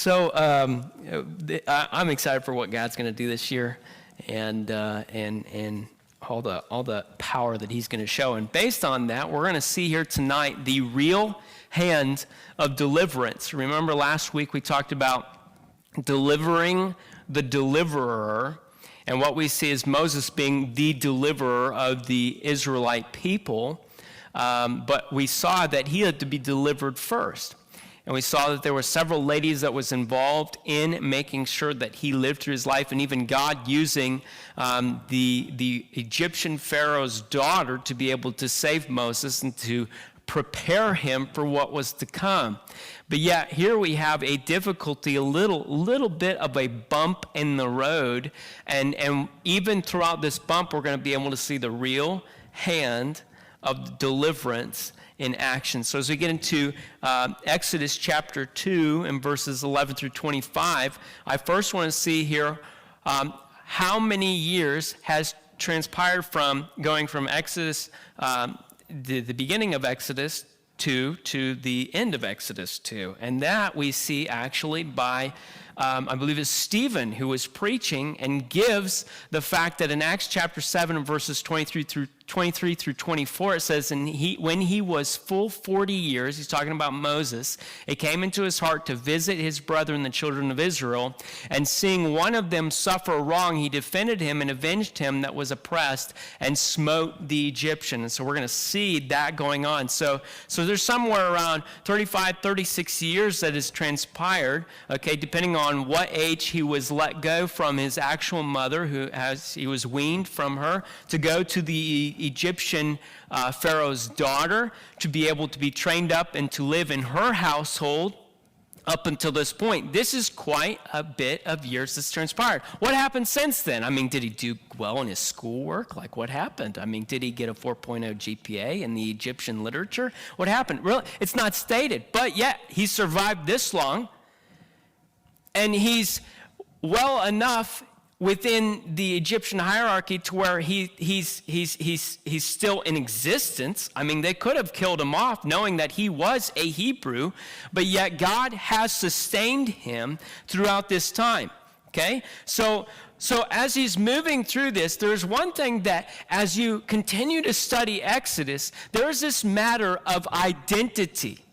So I'm excited for what God's going to do this year, and all the power that He's going to show. And based on that, we're going to see here tonight the real hand of deliverance. Remember last week we talked about delivering the deliverer, and what we see is Moses being the deliverer of the Israelite people. But we saw that he had to be delivered first. And we saw that there were several ladies that was involved in making sure that he lived through his life, and even God using the Egyptian Pharaoh's daughter to be able to save Moses and to prepare him for what was to come. But yet here we have a difficulty, a little bit of a bump in the road, and even throughout this bump we're going to be able to see the real hand of deliverance in action. So as we get into Exodus chapter 2 and verses 11 through 25, I first want to see here how many years has transpired from going from Exodus, the beginning of Exodus 2 to the end of Exodus 2. And that we see actually by, I believe it's Stephen who was preaching and gives the fact that in Acts chapter 7 and verses 23 through 24, it says, and when he was full 40 years, he's talking about Moses, it came into his heart to visit his brethren, the children of Israel, and seeing one of them suffer wrong, he defended him and avenged him that was oppressed and smote the Egyptian. And so we're going to see that going on. So there's somewhere around 35, 36 years that has transpired, okay, depending on what age he was let go from his actual mother, he was weaned from her, to go to the Egyptian Pharaoh's daughter, to be able to be trained up and to live in her household up until this point. This is quite a bit of years that's transpired. What happened since then? I mean, did he do well in his schoolwork? Like, what happened? I mean, did he get a 4.0 GPA in the Egyptian literature? What happened? Really, it's not stated, but yet he survived this long, and he's well enough within the Egyptian hierarchy to where he's still in existence. I mean, they could have killed him off knowing that he was a Hebrew, but yet God has sustained him throughout this time, okay? So as he's moving through this, there's one thing that as you continue to study Exodus, there's this matter of identity.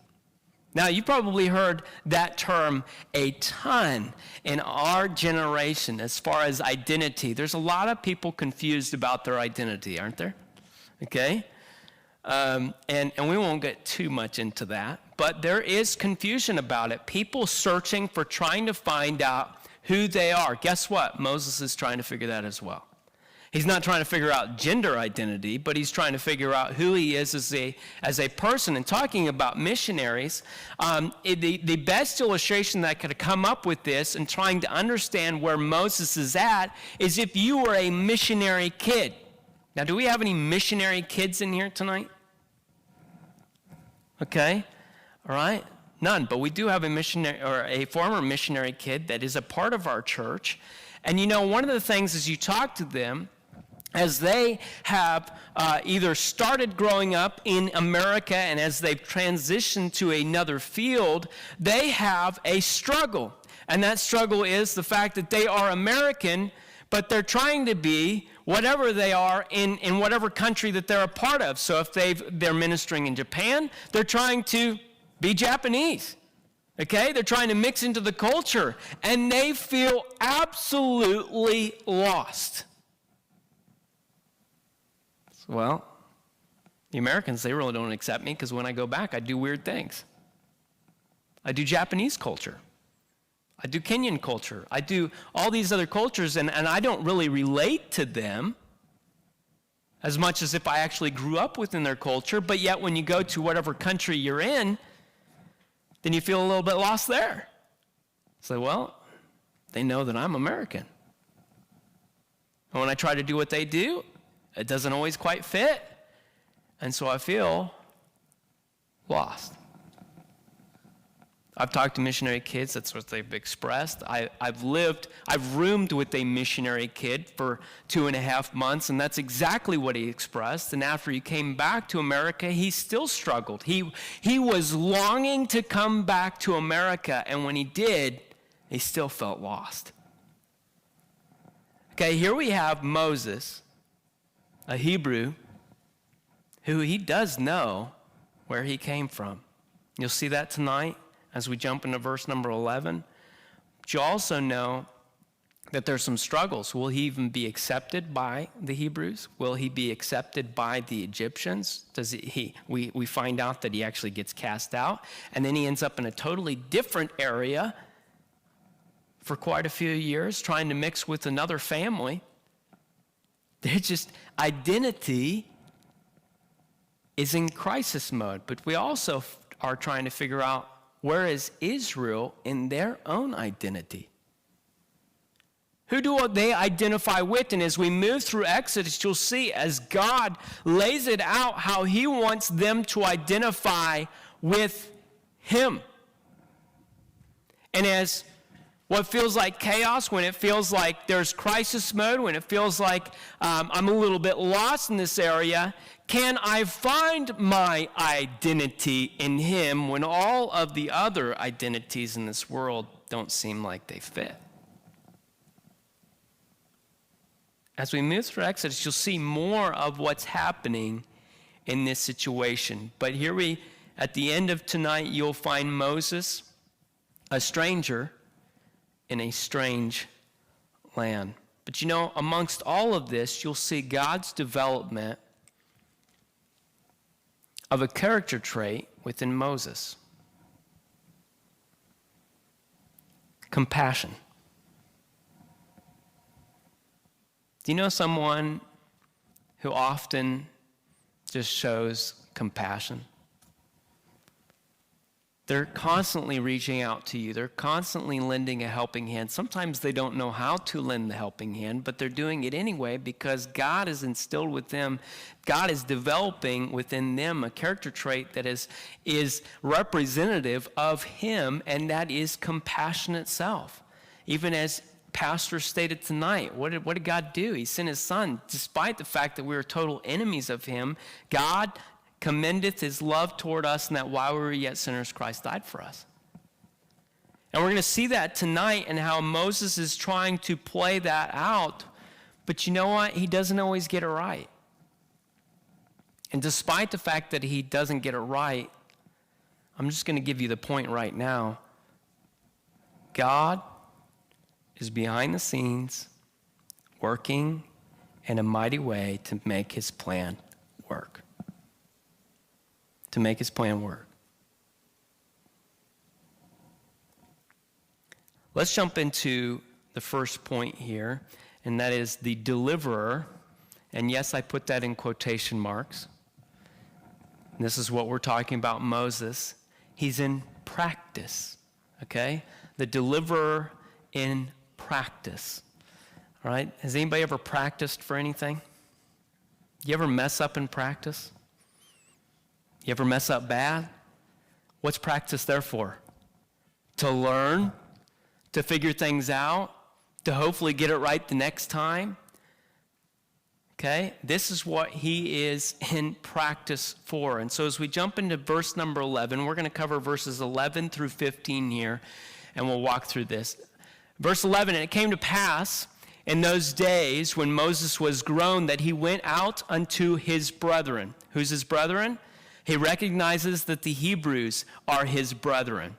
Now, you've probably heard that term a ton in our generation as far as identity. There's a lot of people confused about their identity, aren't there? Okay? And we won't get too much into that, but there is confusion about it. People searching for trying to find out who they are. Guess what? Moses is trying to figure that as well. He's not trying to figure out gender identity, but he's trying to figure out who he is as a person. And talking about missionaries, the best illustration that I could come up with this and trying to understand where Moses is at is if you were a missionary kid. Now, do we have any missionary kids in here tonight? Okay, all right. None, but we do have a missionary or a former missionary kid that is a part of our church. And you know, one of the things is you talk to them, as they have either started growing up in America and as they've transitioned to another field, they have a struggle. And that struggle is the fact that they are American, but they're trying to be whatever they are in whatever country that they're a part of. So if they're ministering in Japan, they're trying to be Japanese. Okay? They're trying to mix into the culture, and they feel absolutely lost. Well, the Americans, they really don't accept me because when I go back, I do weird things. I do Japanese culture. I do Kenyan culture. I do all these other cultures, and I don't really relate to them as much as if I actually grew up within their culture, but yet when you go to whatever country you're in, then you feel a little bit lost there. So, well, they know that I'm American. And when I try to do what they do, it doesn't always quite fit, and so I feel lost. I've talked to missionary kids, that's what they've expressed. I've roomed with a missionary kid for 2.5 months, and that's exactly what he expressed. And after he came back to America, he still struggled. He was longing to come back to America, and when he did, he still felt lost. Okay, here we have Moses, a Hebrew, who he does know where he came from. You'll see that tonight as we jump into verse number 11. But you also know that there's some struggles. Will he even be accepted by the Hebrews? Will he be accepted by the Egyptians? We find out that he actually gets cast out, and then he ends up in a totally different area for quite a few years, trying to mix with another family. They're just, identity is in crisis mode, but we also are trying to figure out, where is Israel in their own identity? Who do they identify with? And as we move through Exodus, you'll see as God lays it out how he wants them to identify with him. And as what feels like chaos, when it feels like there's crisis mode, when it feels like I'm a little bit lost in this area, can I find my identity in him when all of the other identities in this world don't seem like they fit? As we move through Exodus, you'll see more of what's happening in this situation. But here at the end of tonight, you'll find Moses, a stranger in a strange land. But you know, amongst all of this, you'll see God's development of a character trait within Moses. Compassion. Do you know someone who often just shows compassion? They're constantly reaching out to you. They're constantly lending a helping hand. Sometimes they don't know how to lend the helping hand, but they're doing it anyway because God has instilled with them, God is developing within them a character trait that is representative of him, and that is compassion itself. Even as Pastor stated tonight, what did God do? He sent his son. Despite the fact that we were total enemies of him, God commendeth his love toward us, and that while we were yet sinners, Christ died for us. And we're going to see that tonight and how Moses is trying to play that out. But you know what? He doesn't always get it right. And despite the fact that he doesn't get it right, I'm just going to give you the point right now. God is behind the scenes working in a mighty way to make his plan work. To make his plan work. Let's jump into the first point here, and that is the deliverer. And yes, I put that in quotation marks. And this is what we're talking about, Moses. He's in practice, okay? The deliverer in practice. All right? Has anybody ever practiced for anything? You ever mess up in practice? You ever mess up bad? What's practice there for? To learn, to figure things out, to hopefully get it right the next time. Okay? This is what he is in practice for. And so as we jump into verse number 11, we're going to cover verses 11 through 15 here, and we'll walk through this. Verse 11, and it came to pass in those days when Moses was grown that he went out unto his brethren. Who's his brethren? He recognizes that the Hebrews are his brethren.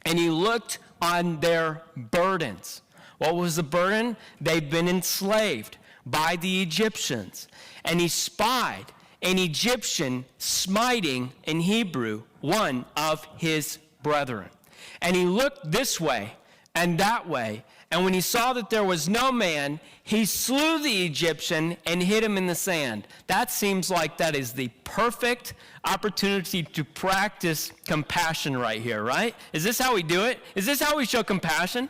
And he looked on their burdens. What was the burden? They'd been enslaved by the Egyptians. And he spied an Egyptian smiting, in Hebrew, one of his brethren. And he looked this way and that way. And when he saw that there was no man, he slew the Egyptian and hid him in the sand. That seems like that is the perfect opportunity to practice compassion right here, right? Is this how we do it? Is this how we show compassion?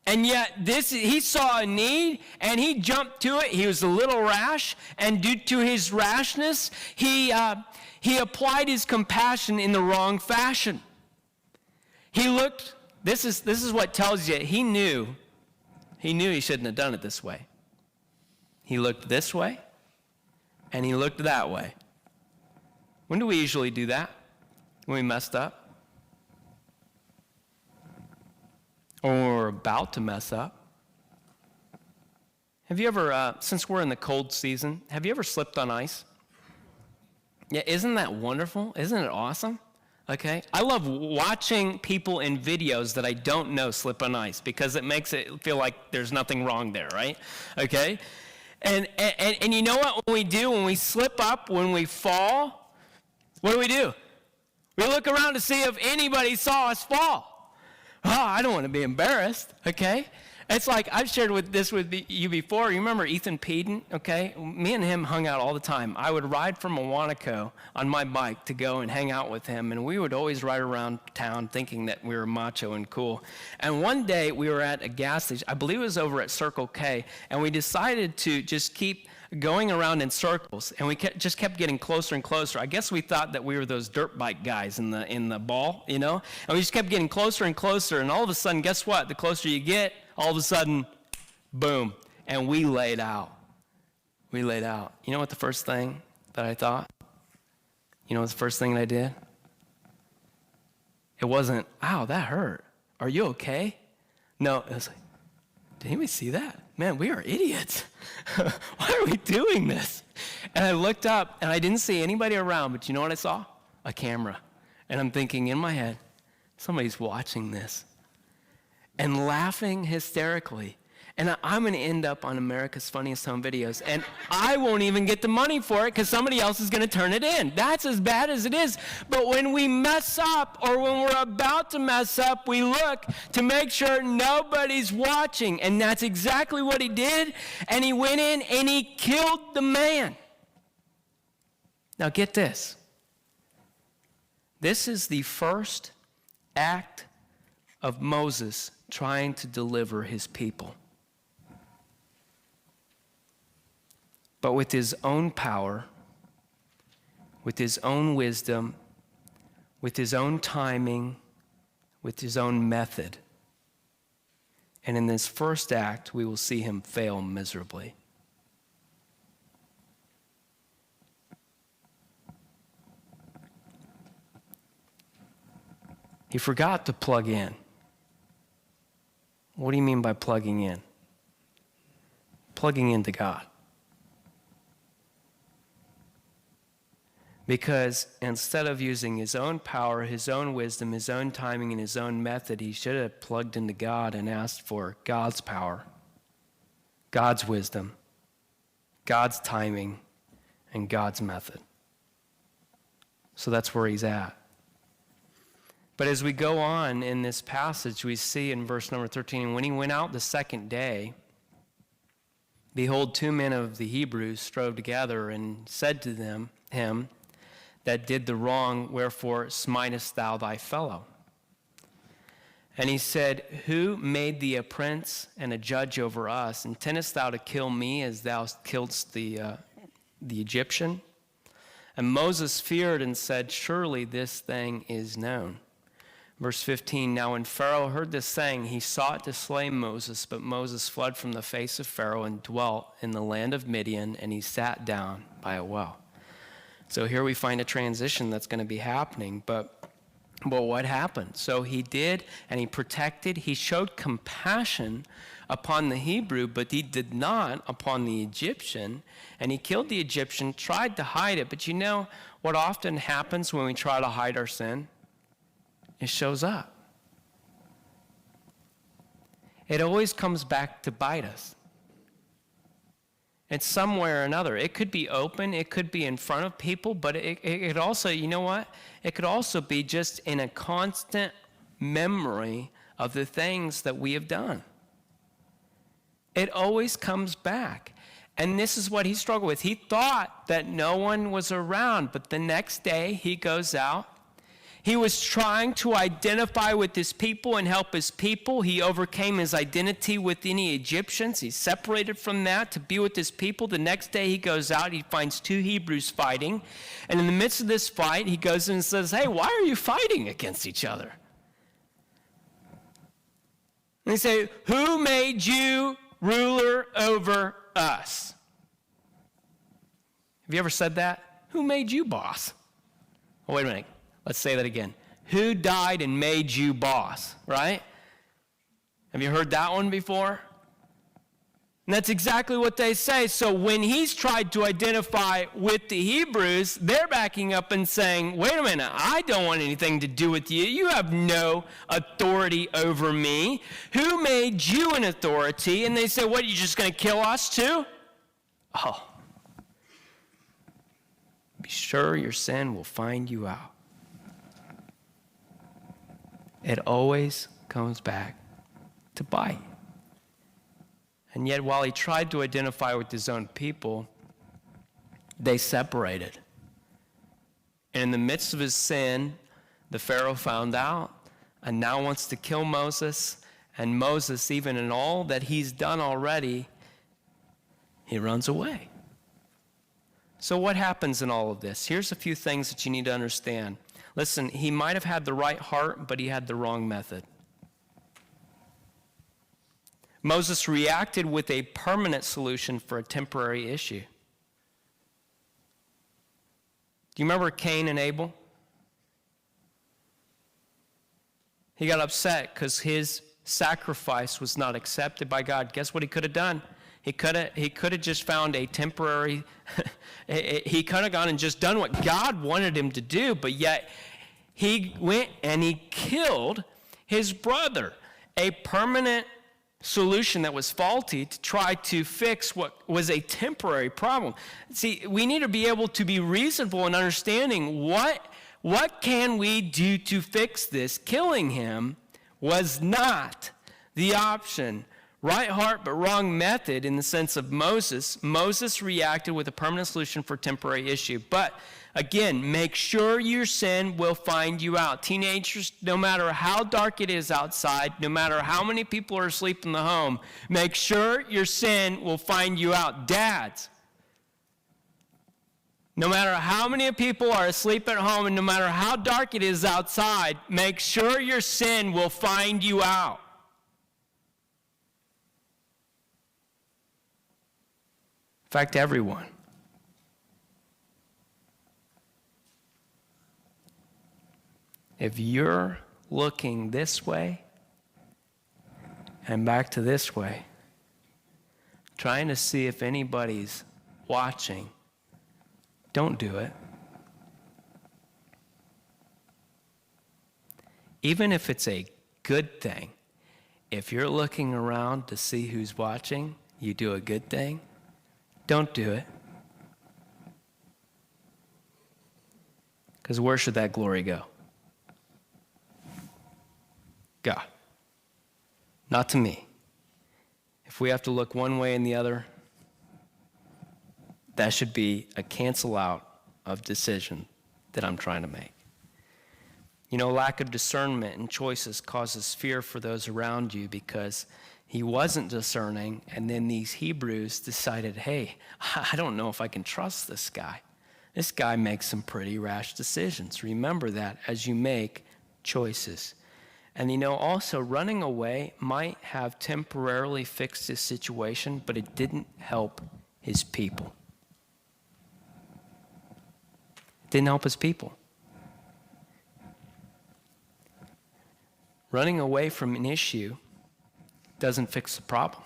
And yet he saw a need and he jumped to it. He was a little rash, and due to his rashness, he applied his compassion in the wrong fashion. He looked. This is what tells you he knew he shouldn't have done it this way. He looked this way and he looked that way. When do we usually do that? When we messed up? or when we're about to mess up. Have you ever, since we're in the cold season, have you ever slipped on ice? Yeah, isn't that wonderful? Isn't it awesome? Okay, I love watching people in videos that I don't know slip on ice because it makes it feel like there's nothing wrong there, right? Okay, and you know what we do when we slip up, when we fall, what do? We look around to see if anybody saw us fall. Oh, I don't want to be embarrassed, okay? It's like I've shared this with you before. You remember Ethan Peden, okay? Me and him hung out all the time. I would ride from Moanaco on my bike to go and hang out with him, and we would always ride around town thinking that we were macho and cool. And one day we were at a gas station, I believe it was over at Circle K, and we decided to just keep going around in circles, and we just kept getting closer and closer. I guess we thought that we were those dirt bike guys in the ball, you know? And we just kept getting closer and closer, and all of a sudden, guess what? The closer you get, all of a sudden, boom, and we laid out. We laid out. You know what the first thing that I thought? You know what the first thing that I did? It wasn't, ow, that hurt. Are you okay? No, it was like, did anybody see that? Man, we are idiots. Why are we doing this? And I looked up, and I didn't see anybody around, but you know what I saw? A camera. And I'm thinking in my head, somebody's watching this and laughing hysterically. And I'm going to end up on America's Funniest Home Videos, and I won't even get the money for it because somebody else is going to turn it in. That's as bad as it is. But when we mess up or when we're about to mess up, we look to make sure nobody's watching. And that's exactly what he did. And he went in and he killed the man. Now get this. This is the first act of Moses trying to deliver his people. But with his own power, with his own wisdom, with his own timing, with his own method. And in this first act, we will see him fail miserably. He forgot to plug in. What do you mean by plugging in? Plugging into God. Because instead of using his own power, his own wisdom, his own timing, and his own method, he should have plugged into God and asked for God's power, God's wisdom, God's timing, and God's method. So that's where he's at. But as we go on in this passage, we see in verse number 13, when he went out the second day, behold, 2 men of the Hebrews strove together and said to him that did the wrong, wherefore smitest thou thy fellow? And he said, who made thee a prince and a judge over us? Intendest thou to kill me as thou killedst the Egyptian? And Moses feared and said, surely this thing is known. Verse 15, now when Pharaoh heard this saying, he sought to slay Moses, but Moses fled from the face of Pharaoh and dwelt in the land of Midian, and he sat down by a well. So here we find a transition that's going to be happening, but what happened? So he did, and he protected, he showed compassion upon the Hebrew, but he did not upon the Egyptian, and he killed the Egyptian, tried to hide it, but you know what often happens when we try to hide our sin? It shows up. It always comes back to bite us. It's somewhere or another. It could be open, it could be in front of people, but it could also, you know what? It could also be just in a constant memory of the things that we have done. It always comes back. And this is what he struggled with. He thought that no one was around, but the next day he goes out. He was trying to identify with his people and help his people. He overcame his identity with any Egyptians. He separated from that to be with his people. The next day he goes out, he finds 2 Hebrews fighting. And in the midst of this fight, he goes in and says, hey, why are you fighting against each other? And they say, who made you ruler over us? Have you ever said that? Who made you boss? Oh, wait a minute. Let's say that again. Who died and made you boss, right? Have you heard that one before? And that's exactly what they say. So when he's tried to identify with the Hebrews, they're backing up and saying, wait a minute, I don't want anything to do with you. You have no authority over me. Who made you an authority? And they say, what, you just going to kill us too? Oh. Be sure your sin will find you out. It always comes back to bite. And yet, while he tried to identify with his own people, they separated. And in the midst of his sin, the Pharaoh found out and now wants to kill Moses. And Moses, even in all that he's done already, he runs away. So what happens in all of this? Here's a few things that you need to understand. Listen, he might have had the right heart, but he had the wrong method. Moses reacted with a permanent solution for a temporary issue. Do you remember Cain and Abel? He got upset because his sacrifice was not accepted by God. Guess what he could have done? He could have just found a temporary, he could have gone and just done what God wanted him to do, but yet he went and he killed his brother. A permanent solution that was faulty to try to fix what was a temporary problem. See, we need to be able to be reasonable in understanding what can we do to fix this. Killing him was not the option. Right heart, but wrong method in the sense of Moses. Moses reacted with a permanent solution for a temporary issue. But again, make sure your sin will find you out. Teenagers, no matter how dark it is outside, no matter how many people are asleep in the home, make sure your sin will find you out. Dads, no matter how many people are asleep at home and no matter how dark it is outside, make sure your sin will find you out. In fact, everyone. If you're looking this way and back to this way, trying to see if anybody's watching, don't do it. Even if it's a good thing, if you're looking around to see who's watching, you do a good thing, don't do it. Because where should that glory go? God. Not to me. If we have to look one way and the other, that should be a cancel out of decision that I'm trying to make. You know, lack of discernment and choices causes fear for those around you because he wasn't discerning, and then these Hebrews decided, hey, I don't know if I can trust this guy. This guy makes some pretty rash decisions. Remember that as you make choices. And you know, also running away might have temporarily fixed his situation, but it didn't help his people. It didn't help his people. Running away from an issue doesn't fix the problem.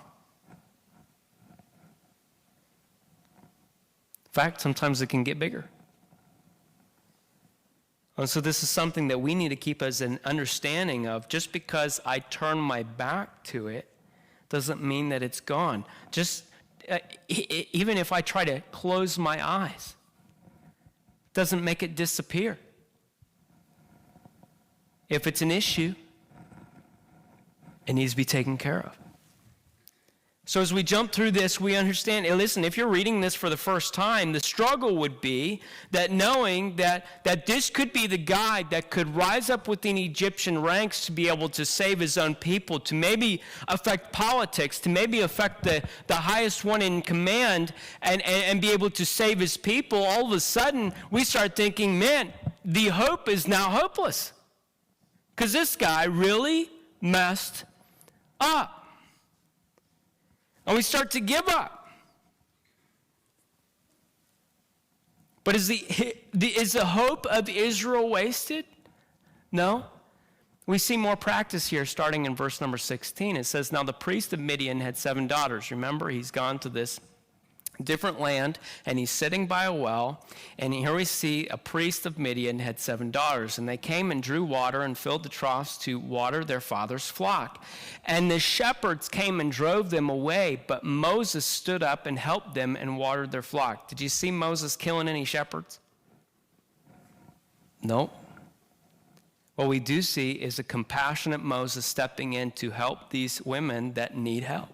In fact, sometimes it can get bigger. And so this is something that we need to keep as an understanding of. Just because I turn my back to it doesn't mean that it's gone. Just even if I try to close my eyes, doesn't make it disappear. If it's an issue, it needs to be taken care of. So as we jump through this, we understand, and listen, if you're reading this for the first time, the struggle would be that knowing that this could be the guy that could rise up within Egyptian ranks to be able to save his own people, to maybe affect politics, to maybe affect the highest one in command and be able to save his people. All of a sudden, we start thinking, man, the hope is now hopeless. Because this guy really messed up. And we start to give up. But is the hope of Israel wasted? No. We see more practice here starting in verse number 16. It says, now the priest of Midian had 7 daughters. Remember, he's gone to this different land, and he's sitting by a well, and here we see a priest of Midian had 7 daughters, and they came and drew water and filled the troughs to water their father's flock. And the shepherds came and drove them away, but Moses stood up and helped them and watered their flock. Did you see Moses killing any shepherds? No. What we do see is a compassionate Moses stepping in to help these women that need help.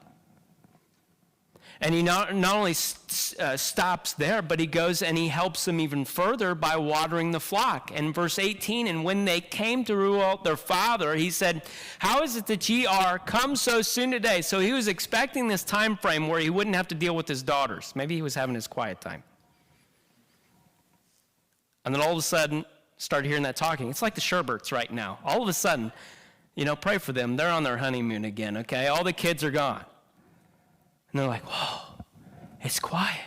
And he not only stops there, but he goes and he helps them even further by watering the flock. And verse 18, and when they came to rule their father, he said, how is it that ye are come so soon today? So he was expecting this time frame where he wouldn't have to deal with his daughters. Maybe he was having his quiet time. And then all of a sudden, started hearing that talking. It's like the Sherberts right now. All of a sudden, pray for them. They're on their honeymoon again, okay? All the kids are gone. And they're like, whoa, it's quiet.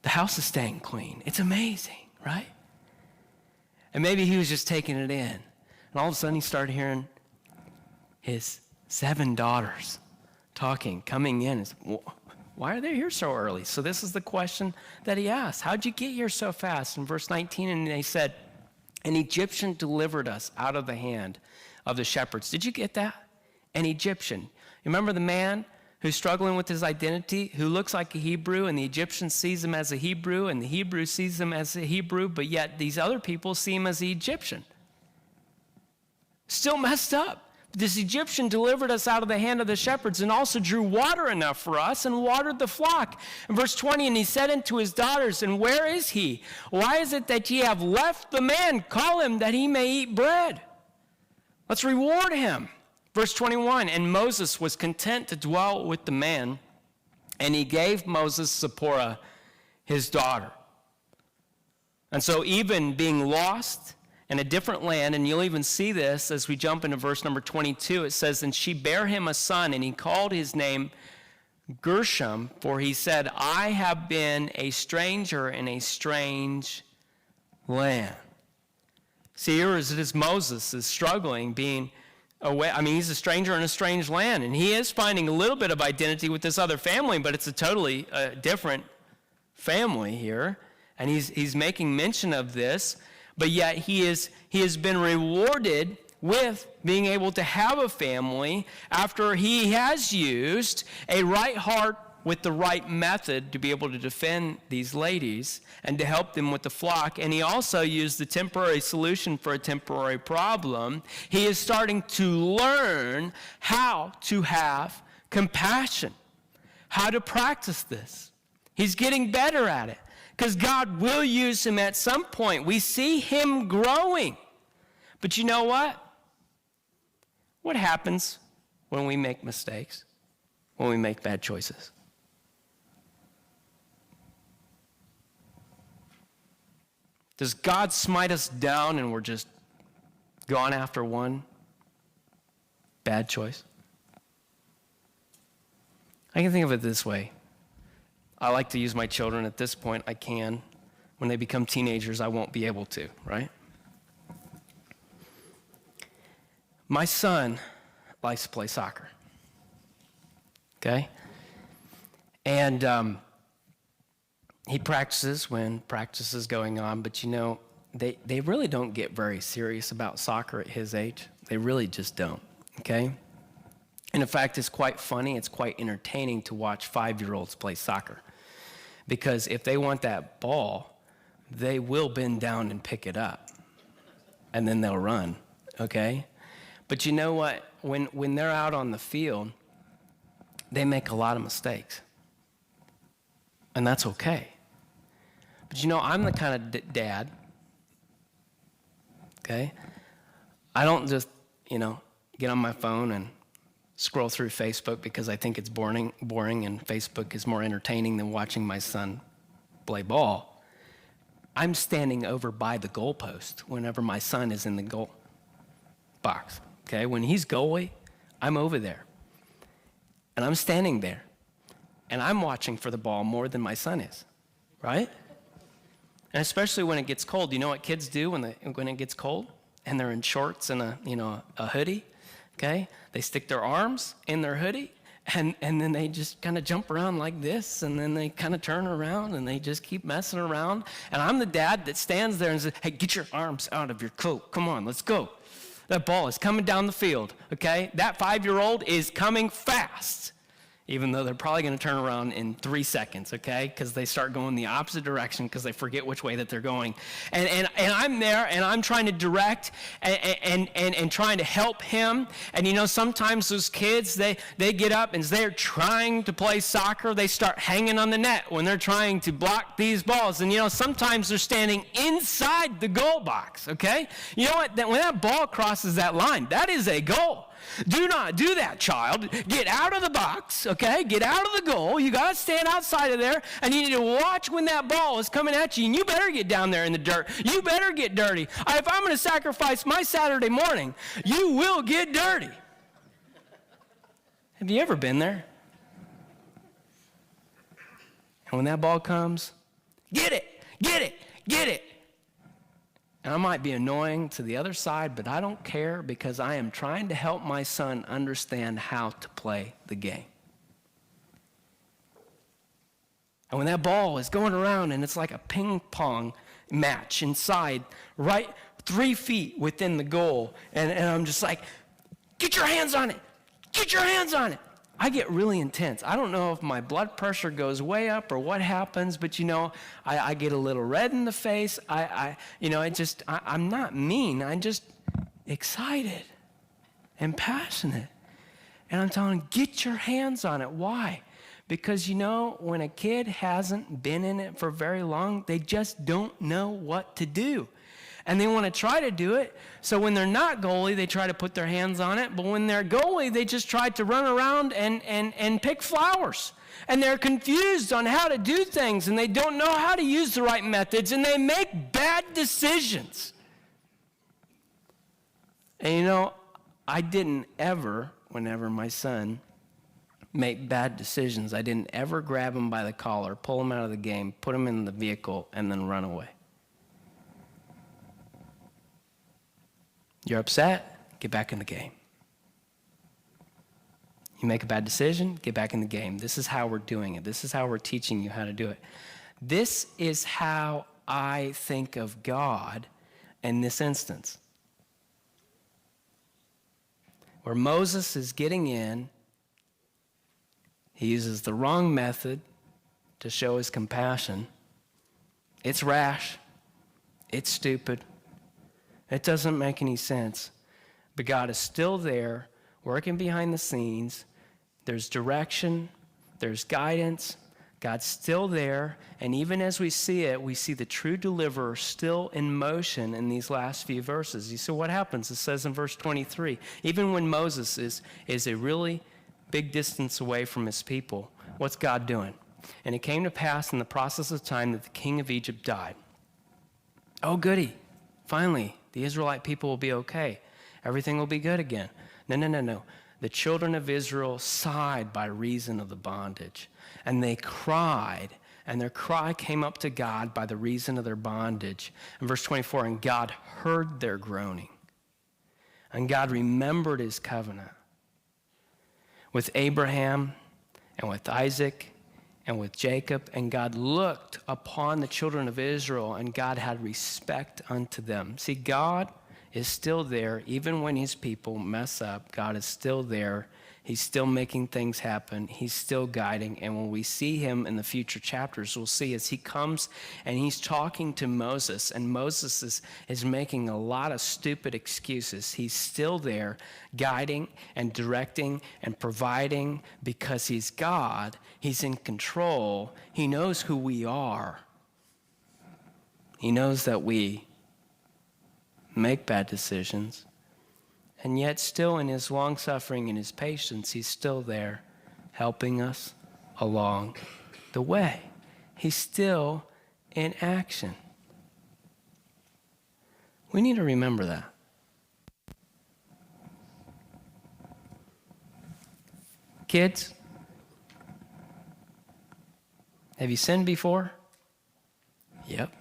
The house is staying clean. It's amazing, right? And maybe he was just taking it in. And all of a sudden he started hearing his 7 daughters talking, coming in. Why are they here so early? So this is the question that he asked. How'd you get here so fast? In verse 19, and they said, an Egyptian delivered us out of the hand of the shepherds. Did you get that? An Egyptian. Remember the man who's struggling with his identity, who looks like a Hebrew, and the Egyptian sees him as a Hebrew, and the Hebrew sees him as a Hebrew, but yet these other people see him as the Egyptian. Still messed up. This Egyptian delivered us out of the hand of the shepherds and also drew water enough for us and watered the flock. In verse 20, and he said unto his daughters, and where is he? Why is it that ye have left the man? Call him that he may eat bread. Let's reward him. Verse 21, and Moses was content to dwell with the man, and he gave Moses Zipporah, his daughter. And so even being lost in a different land, and you'll even see this as we jump into verse number 22, it says, and she bare him a son, and he called his name Gershom, for he said, I have been a stranger in a strange land. See, here it is Moses is struggling, being away. He's a stranger in a strange land, and he is finding a little bit of identity with this other family, but it's a totally different family here, and he's making mention of this, but yet he has been rewarded with being able to have a family after he has used a right heart with the right method to be able to defend these ladies and to help them with the flock. And he also used the temporary solution for a temporary problem. He is starting to learn how to have compassion, how to practice this. He's getting better at it because God will use him at some point. We see him growing. But you know what? What happens when we make mistakes, when we make bad choices? Does God smite us down and we're just gone after one bad choice? I can think of it this way. I like to use my children at this point. I can. When they become teenagers, I won't be able to, right? My son likes to play soccer. Okay? And he practices when practice is going on, but they really don't get very serious about soccer at his age. They really just don't, okay? And in fact, it's quite funny, it's quite entertaining to watch 5-year-olds play soccer. Because if they want that ball, they will bend down and pick it up. And then they'll run, okay? But you know what? When they're out on the field, they make a lot of mistakes. And that's okay. But I'm the kind of dad, okay? I don't just, get on my phone and scroll through Facebook because I think it's boring and Facebook is more entertaining than watching my son play ball. I'm standing over by the goalpost whenever my son is in the goal box, okay? When he's goalie, I'm over there. And I'm standing there. And I'm watching for the ball more than my son is, right? And especially when it gets cold. You know what kids do when it gets cold? and they're in shorts and a hoodie, okay? They stick their arms in their hoodie, and then they just kind of jump around like this, and then they kind of turn around, and they just keep messing around. And I'm the dad that stands there and says, hey, get your arms out of your coat. Come on, let's go. That ball is coming down the field, okay? That 5-year-old is coming fast, even though they're probably going to turn around in 3 seconds, okay? Because they start going the opposite direction because they forget which way that they're going. And I'm there, and I'm trying to direct and trying to help him. And, sometimes those kids, they get up, and they're trying to play soccer. They start hanging on the net when they're trying to block these balls. And, sometimes they're standing inside the goal box, okay? You know what? When that ball crosses that line, that is a goal. Do not do that, child. Get out of the box, okay? Get out of the goal. You got to stand outside of there, and you need to watch when that ball is coming at you, and you better get down there in the dirt. You better get dirty. If I'm going to sacrifice my Saturday morning, you will get dirty. Have you ever been there? And when that ball comes, get it, get it, get it. And I might be annoying to the other side, but I don't care because I am trying to help my son understand how to play the game. And when that ball is going around and it's like a ping pong match inside, right 3 feet within the goal, and I'm just like, get your hands on it, get your hands on it. I get really intense. I don't know if my blood pressure goes way up or what happens, but I get a little red in the face. I'm not mean. I'm just excited and passionate. And I'm telling them, get your hands on it. Why? Because when a kid hasn't been in it for very long, they just don't know what to do. And they want to try to do it. So when they're not goalie, they try to put their hands on it. But when they're goalie, they just try to run around and pick flowers. And they're confused on how to do things. And they don't know how to use the right methods. And they make bad decisions. And I didn't ever, whenever my son made bad decisions, I didn't ever grab him by the collar, pull him out of the game, put him in the vehicle, and then run away. You're upset, get back in the game. You make a bad decision, get back in the game. This is how we're doing it. This is how we're teaching you how to do it. This is how I think of God in this instance. Where Moses is getting in, he uses the wrong method to show his compassion. It's rash. It's stupid. It doesn't make any sense. But God is still there, working behind the scenes. There's direction. There's guidance. God's still there. And even as we see it, we see the true deliverer still in motion in these last few verses. You see what happens? It says in verse 23, even when Moses is a really big distance away from his people, what's God doing? And it came to pass in the process of time that the king of Egypt died. Oh, goody. Finally, the Israelite people will be okay. Everything will be good again. No. The children of Israel sighed by reason of the bondage, and they cried, and their cry came up to God by the reason of their bondage. In verse 24, and God heard their groaning, and God remembered his covenant with Abraham and with Isaac and with Jacob, and God looked upon the children of Israel, and God had respect unto them. See, God is still there, even when his people mess up. God is still there. He's still making things happen. He's still guiding. And when we see him in the future chapters, we'll see as he comes and he's talking to Moses, and Moses is making a lot of stupid excuses. He's still there guiding and directing and providing because he's God. He's in control. He knows who we are. He knows that we make bad decisions. And yet still in his long-suffering and his patience, he's still there helping us along the way. He's still in action. We need to remember that. Kids, have you sinned before? Yep.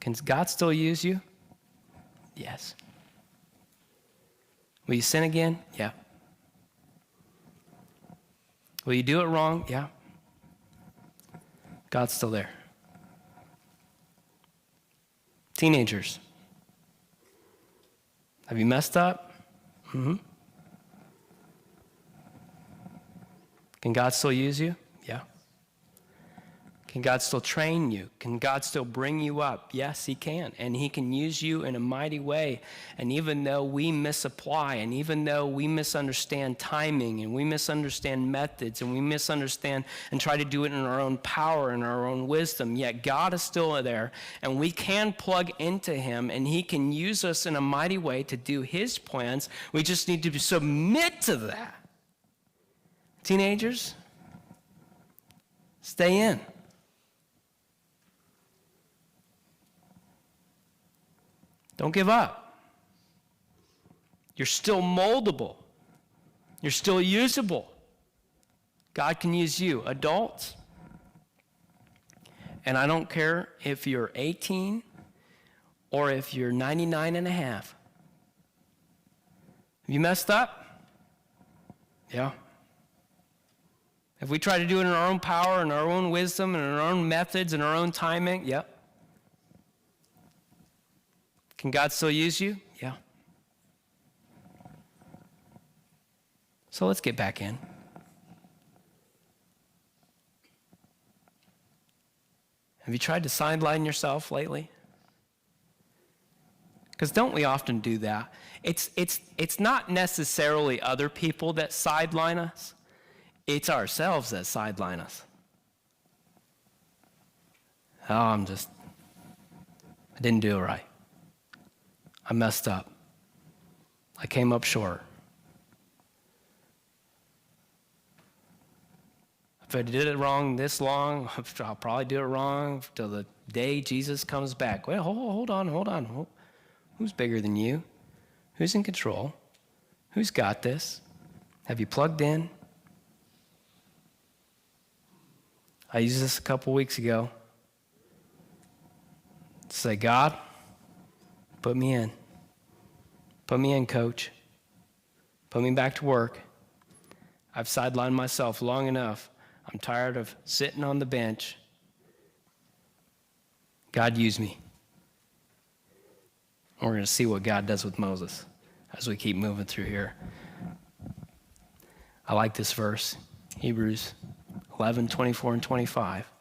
Can God still use you? Yes. Will you sin again? Yeah. Will you do it wrong? Yeah. God's still there. Teenagers, have you messed up? Mm-hmm. Can God still use you? Yeah. Can God still train you? Can God still bring you up? Yes, he can. And he can use you in a mighty way. And even though we misapply, and even though we misunderstand timing, and we misunderstand methods, and we misunderstand and try to do it in our own power and our own wisdom, yet God is still there, and we can plug into him, and he can use us in a mighty way to do his plans. We just need to submit to that. Teenagers, stay in. Don't give up. You're still moldable. You're still usable. God can use you. Adults, and I don't care if you're 18 or if you're 99 and a half. Have you messed up? Yeah. If we try to do it in our own power and our own wisdom and our own methods and our own timing, yep. Can God still use you? Yeah. So let's get back in. Have you tried to sideline yourself lately? Because don't we often do that? It's not necessarily other people that sideline us. It's ourselves that sideline us. Oh, I didn't do it right. I messed up. I came up short. If I did it wrong this long, I'll probably do it wrong till the day Jesus comes back. Wait, hold on. Who's bigger than you? Who's in control? Who's got this? Have you plugged in? I used this a couple weeks ago. Say, God, put me in. Put me in, coach. Put me back to work. I've sidelined myself long enough. I'm tired of sitting on the bench. God, use me. And we're going to see what God does with Moses as we keep moving through here. I like this verse, Hebrews 11, 24 and 25.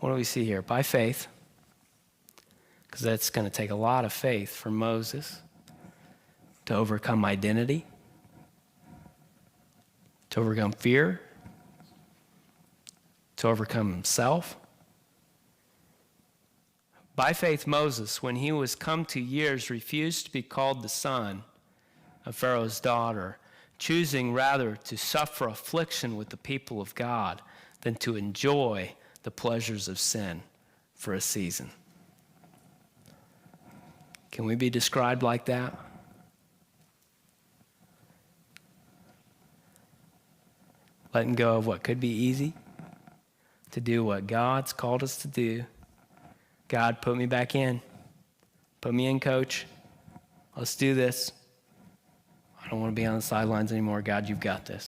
What do we see here? By faith, because that's going to take a lot of faith for Moses to overcome identity, to overcome fear, to overcome himself. By faith, Moses, when he was come to years, refused to be called the son of Pharaoh's daughter, choosing rather to suffer affliction with the people of God than to enjoy the pleasures of sin for a season. Can we be described like that? Letting go of what could be easy to do what God's called us to do. God, put me back in. Put me in, coach. Let's do this. I don't want to be on the sidelines anymore. God, you've got this.